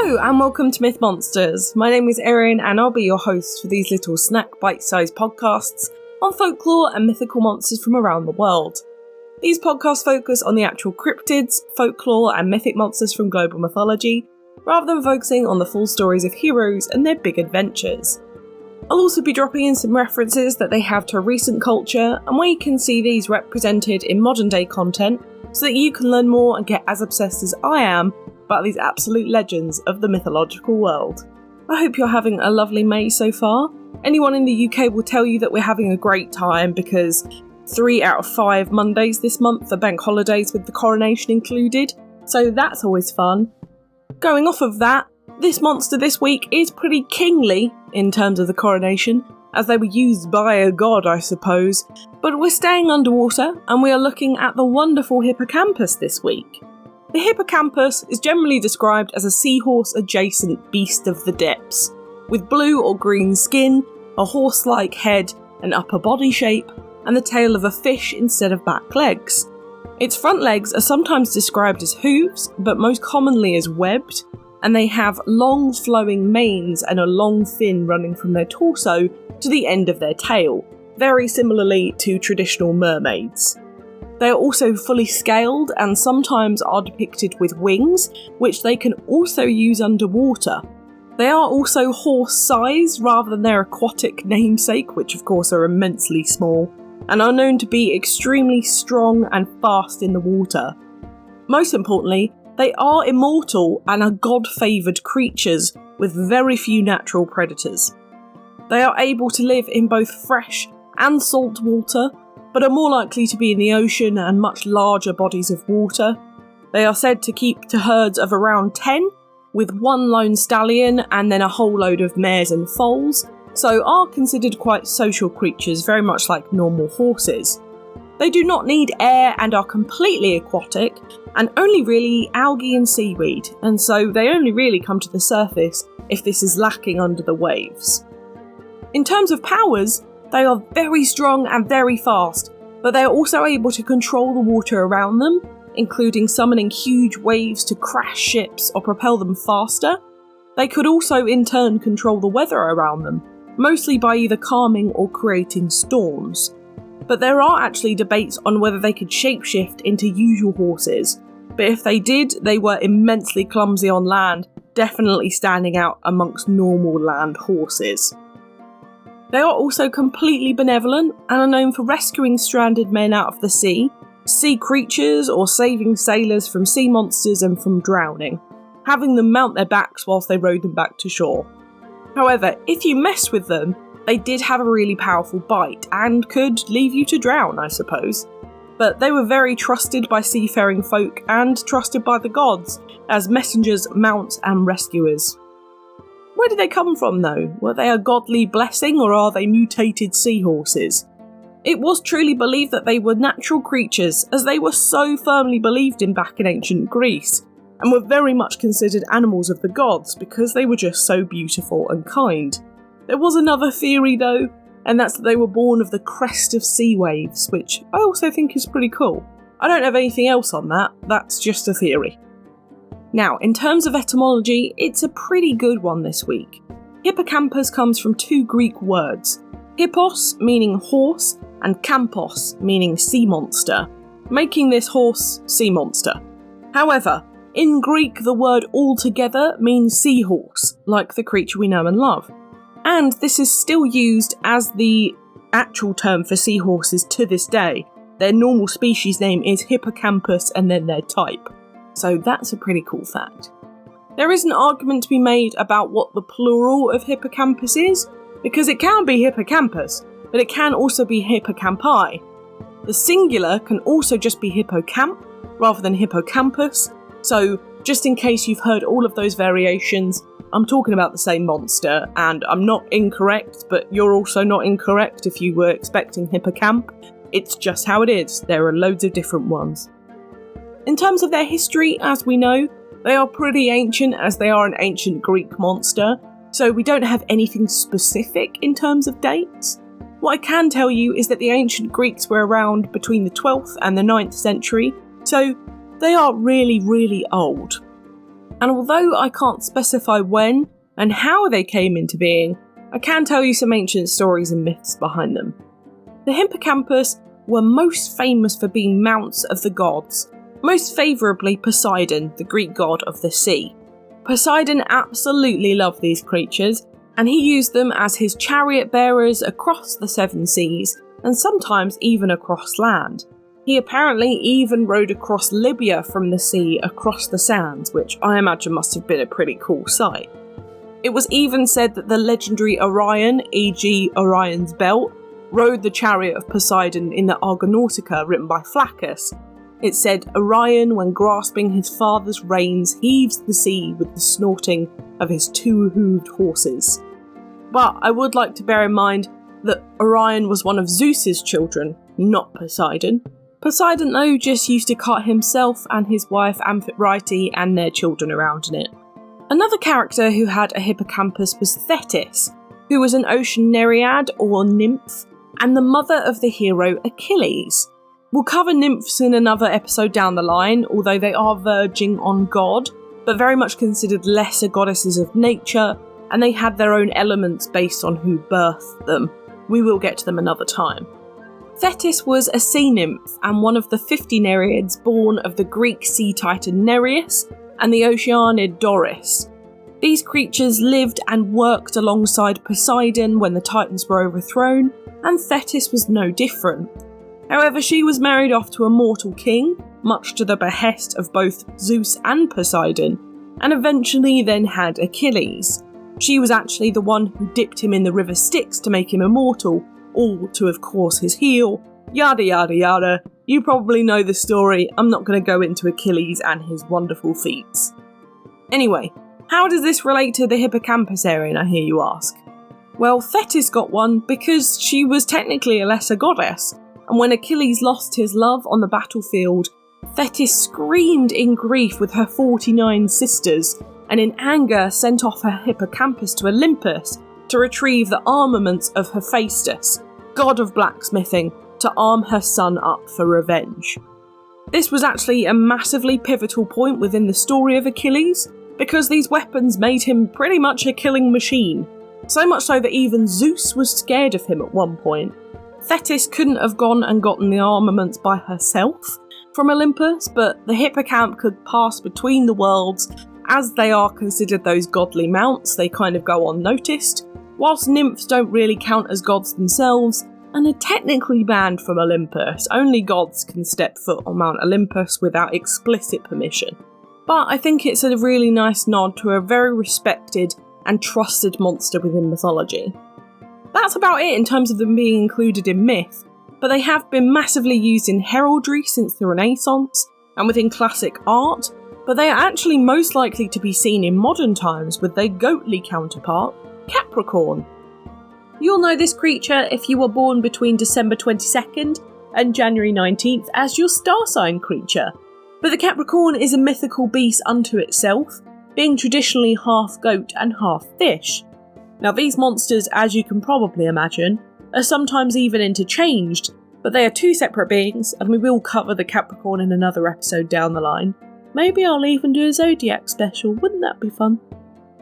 Hello and welcome to Myth Monsters. My name is Erin and I'll be your host for these little snack bite-sized podcasts on folklore and mythical monsters from around the world. These podcasts focus on the actual cryptids, folklore and mythic monsters from global mythology, rather than focusing on the full stories of heroes and their big adventures. I'll also be dropping in some references that they have to recent culture and where you can see these represented in modern day content so that you can learn more and get as obsessed as I am about these absolute legends of the mythological world. I hope you're having a lovely May so far. Anyone in the UK will tell you that we're having a great time because 3 out of 5 Mondays this month are bank holidays with the coronation included, so that's always fun. Going off of that, this monster this week is pretty kingly in terms of the coronation, as they were used by a god, I suppose, but we're staying underwater and we are looking at the wonderful Hippocampus this week. The Hippocampus is generally described as a seahorse-adjacent beast of the depths, with blue or green skin, a horse-like head and upper body shape, and the tail of a fish instead of back legs. Its front legs are sometimes described as hooves, but most commonly as webbed, and they have long flowing manes and a long fin running from their torso to the end of their tail, very similarly to traditional mermaids. They are also fully scaled and sometimes are depicted with wings, which they can also use underwater. They are also horse-sized rather than their aquatic namesake, which of course are immensely small, and are known to be extremely strong and fast in the water. Most importantly, they are immortal and are god-favoured creatures with very few natural predators. They are able to live in both fresh and salt water, but are more likely to be in the ocean and much larger bodies of water. They are said to keep to herds of around 10, with one lone stallion and then a whole load of mares and foals, so are considered quite social creatures, very much like normal horses. They do not need air and are completely aquatic, and only really eat algae and seaweed, and so they only really come to the surface if this is lacking under the waves. In terms of powers, they are very strong and very fast, but they are also able to control the water around them, including summoning huge waves to crash ships or propel them faster. They could also in turn control the weather around them, mostly by either calming or creating storms. But there are actually debates on whether they could shapeshift into usual horses, but if they did, they were immensely clumsy on land, definitely standing out amongst normal land horses. They are also completely benevolent and are known for rescuing stranded men out of the sea creatures, or saving sailors from sea monsters and from drowning, having them mount their backs whilst they rowed them back to shore. However, if you mess with them, they did have a really powerful bite and could leave you to drown, I suppose. But they were very trusted by seafaring folk and trusted by the gods as messengers, mounts and rescuers. Where did they come from though? Were they a godly blessing or are they mutated seahorses? It was truly believed that they were natural creatures, as they were so firmly believed in back in ancient Greece, and were very much considered animals of the gods because they were just so beautiful and kind. There was another theory though, and that's that they were born of the crest of sea waves, which I also think is pretty cool. I don't have anything else on that, that's just a theory. Now, in terms of etymology, it's a pretty good one this week. Hippocampus comes from 2 Greek words, hippos meaning horse and campos meaning sea monster, making this horse sea monster. However, in Greek the word altogether means seahorse, like the creature we know and love. And this is still used as the actual term for seahorses to this day. Their normal species name is Hippocampus and then their type. So that's a pretty cool fact. There is an argument to be made about what the plural of hippocampus is, because it can be hippocampus, but it can also be hippocampi. The singular can also just be hippocamp, rather than hippocampus, so just in case you've heard all of those variations, I'm talking about the same monster, and I'm not incorrect, but you're also not incorrect if you were expecting hippocamp. It's just how it is, there are loads of different ones. In terms of their history, as we know, they are pretty ancient as they are an ancient Greek monster, so we don't have anything specific in terms of dates. What I can tell you is that the ancient Greeks were around between the 12th and the 9th century, so they are really, really old. And although I can't specify when and how they came into being, I can tell you some ancient stories and myths behind them. The Hippocampus were most famous for being mounts of the gods, most favourably Poseidon, the Greek god of the sea. Poseidon absolutely loved these creatures, and he used them as his chariot bearers across the seven seas, and sometimes even across land. He apparently even rode across Libya from the sea across the sands, which I imagine must have been a pretty cool sight. It was even said that the legendary Orion, e.g. Orion's belt, rode the chariot of Poseidon in the Argonautica written by Flaccus. It said, Orion, when grasping his father's reins, heaves the sea with the snorting of his two-hooved horses. But I would like to bear in mind that Orion was one of Zeus's children, not Poseidon. Poseidon, though, just used to cart himself and his wife Amphitrite and their children around in it. Another character who had a hippocampus was Thetis, who was an ocean nereid or nymph, and the mother of the hero Achilles. We'll cover nymphs in another episode down the line, although they are verging on god, but very much considered lesser goddesses of nature, and they had their own elements based on who birthed them. We will get to them another time. Thetis was a sea nymph and one of the 50 nereids born of the Greek sea titan Nereus and the Oceanid Doris. These creatures lived and worked alongside Poseidon when the Titans were overthrown, and Thetis was no different. However, she was married off to a mortal king, much to the behest of both Zeus and Poseidon, and eventually then had Achilles. She was actually the one who dipped him in the river Styx to make him immortal, all to of course his heel, yada yada yada. You probably know the story, I'm not going to go into Achilles and his wonderful feats. Anyway, how does this relate to the Hippocampus, Erin, I hear you ask? Well, Thetis got one because she was technically a lesser goddess, and when Achilles lost his love on the battlefield, Thetis screamed in grief with her 49 sisters, and in anger sent off her hippocampus to Olympus to retrieve the armaments of Hephaestus, god of blacksmithing, to arm her son up for revenge. This was actually a massively pivotal point within the story of Achilles, because these weapons made him pretty much a killing machine, so much so that even Zeus was scared of him at one point. Thetis couldn't have gone and gotten the armaments by herself from Olympus, but the hippocamp could pass between the worlds. As they are considered those godly mounts, they kind of go unnoticed, whilst nymphs don't really count as gods themselves, and are technically banned from Olympus. Only gods can step foot on Mount Olympus without explicit permission. But I think it's a really nice nod to a very respected and trusted monster within mythology. That's about it in terms of them being included in myth, but they have been massively used in heraldry since the Renaissance, and within classic art, but they are actually most likely to be seen in modern times with their goatly counterpart, Capricorn. You'll know this creature if you were born between December 22nd and January 19th as your star sign creature. But the Capricorn is a mythical beast unto itself, being traditionally half goat and half fish. Now these monsters, as you can probably imagine, are sometimes even interchanged, but they are two separate beings, and we will cover the Capricorn in another episode down the line. Maybe I'll even do a Zodiac special, wouldn't that be fun?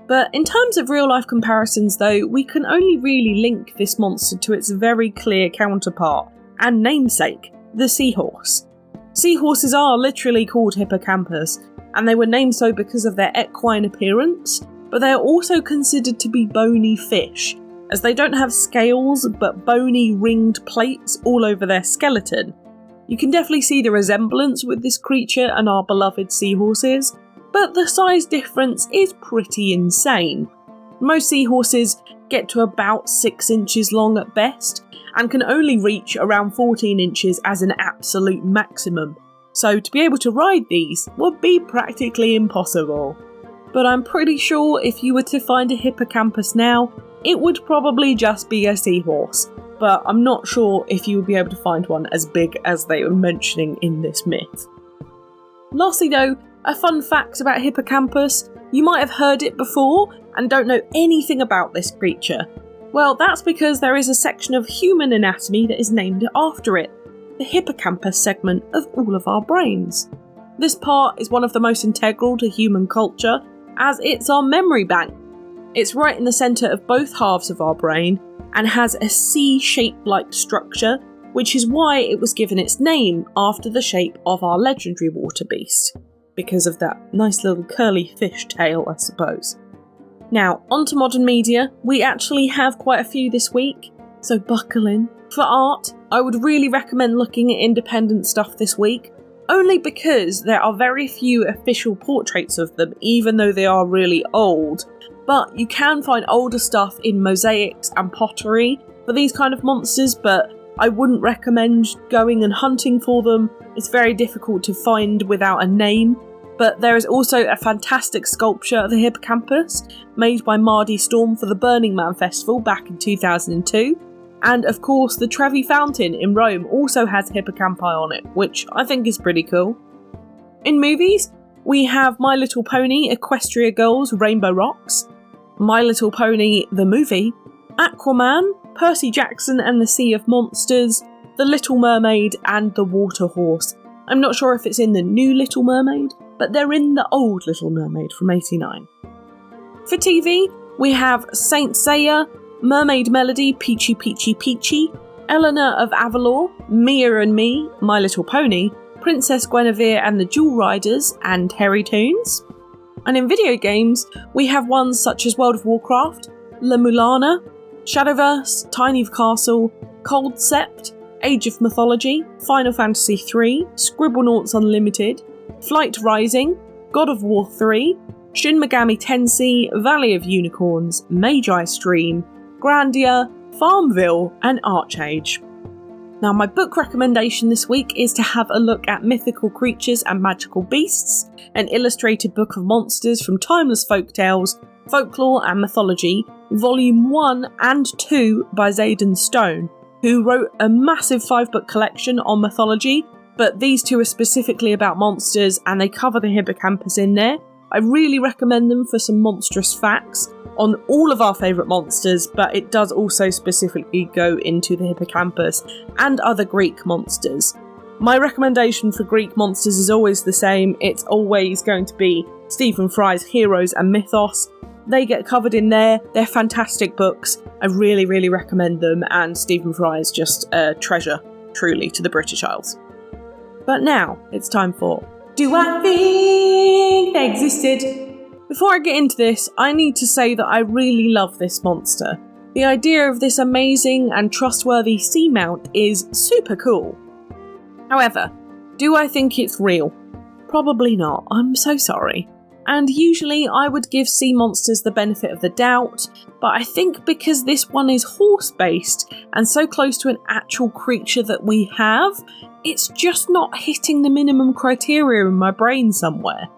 But in terms of real life comparisons though, we can only really link this monster to its very clear counterpart and namesake, the seahorse. Seahorses are literally called hippocampus, and they were named so because of their equine appearance, but they are also considered to be bony fish, as they don't have scales but bony ringed plates all over their skeleton. You can definitely see the resemblance with this creature and our beloved seahorses, but the size difference is pretty insane. Most seahorses get to about 6 inches long at best, and can only reach around 14 inches as an absolute maximum, so to be able to ride these would be practically impossible. But I'm pretty sure if you were to find a hippocampus now, it would probably just be a seahorse, but I'm not sure if you would be able to find one as big as they were mentioning in this myth. Lastly though, a fun fact about Hippocampus: you might have heard it before and don't know anything about this creature. Well, that's because there is a section of human anatomy that is named after it, the hippocampus segment of all of our brains. This part is one of the most integral to human culture, as it's our memory bank. It's right in the centre of both halves of our brain and has a C-shaped-like structure, which is why it was given its name after the shape of our legendary water beast, because of that nice little curly fish tail, I suppose. Now, onto modern media. We actually have quite a few this week, so buckle in. For art, I would really recommend looking at independent stuff this week, only because there are very few official portraits of them, even though they are really old. But you can find older stuff in mosaics and pottery for these kind of monsters, but I wouldn't recommend going and hunting for them. It's very difficult to find without a name. But there is also a fantastic sculpture of the Hippocampus made by Mardi Storm for the Burning Man Festival back in 2002. And of course, the Trevi Fountain in Rome also has hippocampi on it, which I think is pretty cool. In movies, we have My Little Pony Equestria Girls Rainbow Rocks, My Little Pony the movie, Aquaman, Percy Jackson and the Sea of Monsters, The Little Mermaid and The Water Horse. I'm not sure if it's in the new Little Mermaid, but they're in the old Little Mermaid from '89. For TV, we have Saint Seiya, Mermaid Melody, Peachy Peachy Peachy, Eleanor of Avalor, Mia and Me, My Little Pony, Princess Guinevere and the Jewel Riders, and Terry Toons. And in video games, we have ones such as World of Warcraft, La Mulana, Shadowverse, Tiny Castle, Cold Sept, Age of Mythology, Final Fantasy III, Scribblenauts Unlimited, Flight Rising, God of War 3, Shin Megami Tensei, Valley of Unicorns, Magi Stream, Grandia, Farmville, and Archage. Now, my book recommendation this week is to have a look at Mythical Creatures and Magical Beasts, an illustrated book of monsters from timeless folktales, folklore and mythology, volume 1 and 2 by Zayden Stone, who wrote a massive 5-book collection on mythology, but these two are specifically about monsters and they cover the hippocampus in there. I really recommend them for some monstrous facts on all of our favourite monsters, but it does also specifically go into the hippocampus and other Greek monsters. My recommendation for Greek monsters is always the same. It's always going to be Stephen Fry's Heroes and Mythos. They get covered in there. They're fantastic books. I really, really recommend them, and Stephen Fry is just a treasure, truly, to the British Isles. But now, it's time for Do I Think They Existed? Before I get into this, I need to say that I really love this monster. The idea of this amazing and trustworthy seamount is super cool. However, do I think it's real? Probably not, I'm so sorry. And usually I would give sea monsters the benefit of the doubt, but I think because this one is horse-based and so close to an actual creature that we have, it's just not hitting the minimum criteria in my brain somewhere.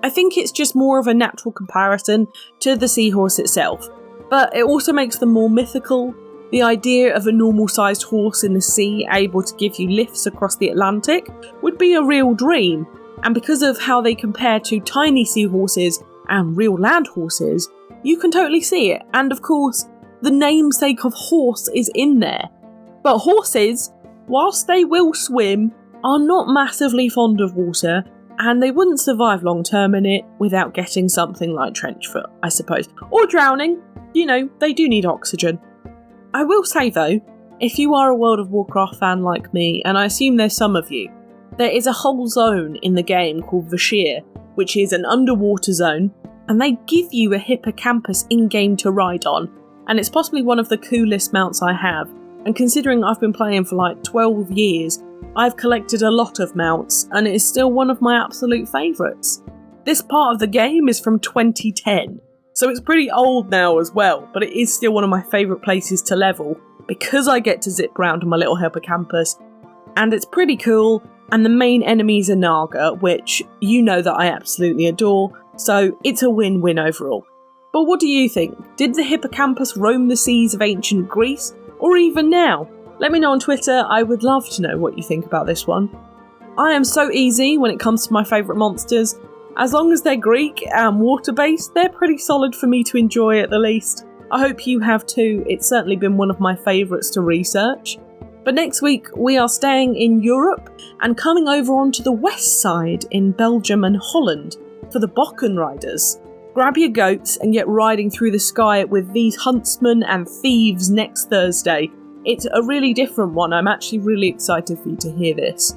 I think it's just more of a natural comparison to the seahorse itself, but it also makes them more mythical. The idea of a normal-sized horse in the sea able to give you lifts across the Atlantic would be a real dream. And because of how they compare to tiny seahorses and real land horses, you can totally see it. And of course, the namesake of horse is in there. But horses, whilst they will swim, are not massively fond of water, and they wouldn't survive long term in it without getting something like trench foot, I suppose. Or drowning. You know, they do need oxygen. I will say though, if you are a World of Warcraft fan like me, and I assume there's some of you, there is a whole zone in the game called Vashir, which is an underwater zone, and they give you a hippocampus in-game to ride on, and it's possibly one of the coolest mounts I have, and considering I've been playing for like 12 years, I've collected a lot of mounts, and it is still one of my absolute favourites. This part of the game is from 2010, so it's pretty old now as well, but it is still one of my favourite places to level, because I get to zip round on my little hippocampus, and it's pretty cool. And the main enemy is a Naga, which you know that I absolutely adore, so it's a win-win overall. But what do you think? Did the hippocampus roam the seas of ancient Greece, or even now? Let me know on Twitter, I would love to know what you think about this one. I am so easy when it comes to my favourite monsters. As long as they're Greek and water-based, they're pretty solid for me to enjoy at the least. I hope you have too, it's certainly been one of my favourites to research. But next week we are staying in Europe and coming over onto the west side in Belgium and Holland for the Bokken Riders. Grab your goats and get riding through the sky with these huntsmen and thieves next Thursday. It's a really different one. I'm actually really excited for you to hear this.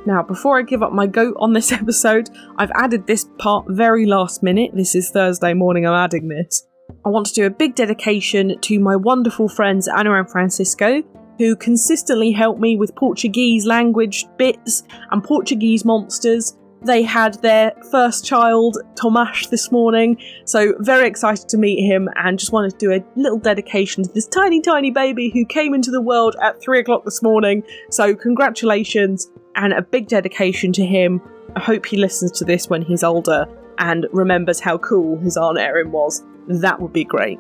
Now, before I give up my goat on this episode, I've added this part very last minute. This is Thursday morning I'm adding this. I want to do a big dedication to my wonderful friends Anna and Francisco, who consistently help me with Portuguese language bits and Portuguese monsters. They had their first child, Tomasz, this morning, so very excited to meet him and just wanted to do a little dedication to this tiny, tiny baby who came into the world at 3 o'clock this morning. So congratulations and a big dedication to him. I hope he listens to this when he's older and remembers how cool his Aunt Erin was. That would be great.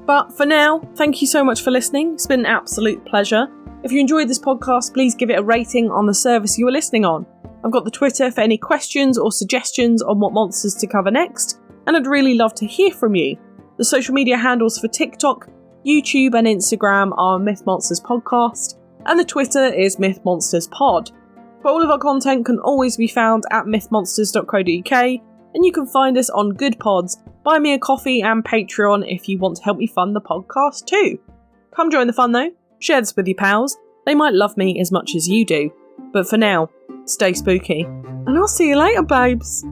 But for now, thank you so much for listening. It's been an absolute pleasure. If you enjoyed this podcast, please give it a rating on the service you are listening on. I've got the Twitter for any questions or suggestions on what monsters to cover next, and I'd really love to hear from you. The social media handles for TikTok, YouTube and Instagram are Myth Monsters Podcast, and the Twitter is Myth Monsters Pod. But all of our content can always be found at mythmonsters.co.uk, and you can find us on Good Pods, Buy Me a Coffee and Patreon if you want to help me fund the podcast too. Come join the fun though, share this with your pals, they might love me as much as you do. But for now, stay spooky, and I'll see you later, babes.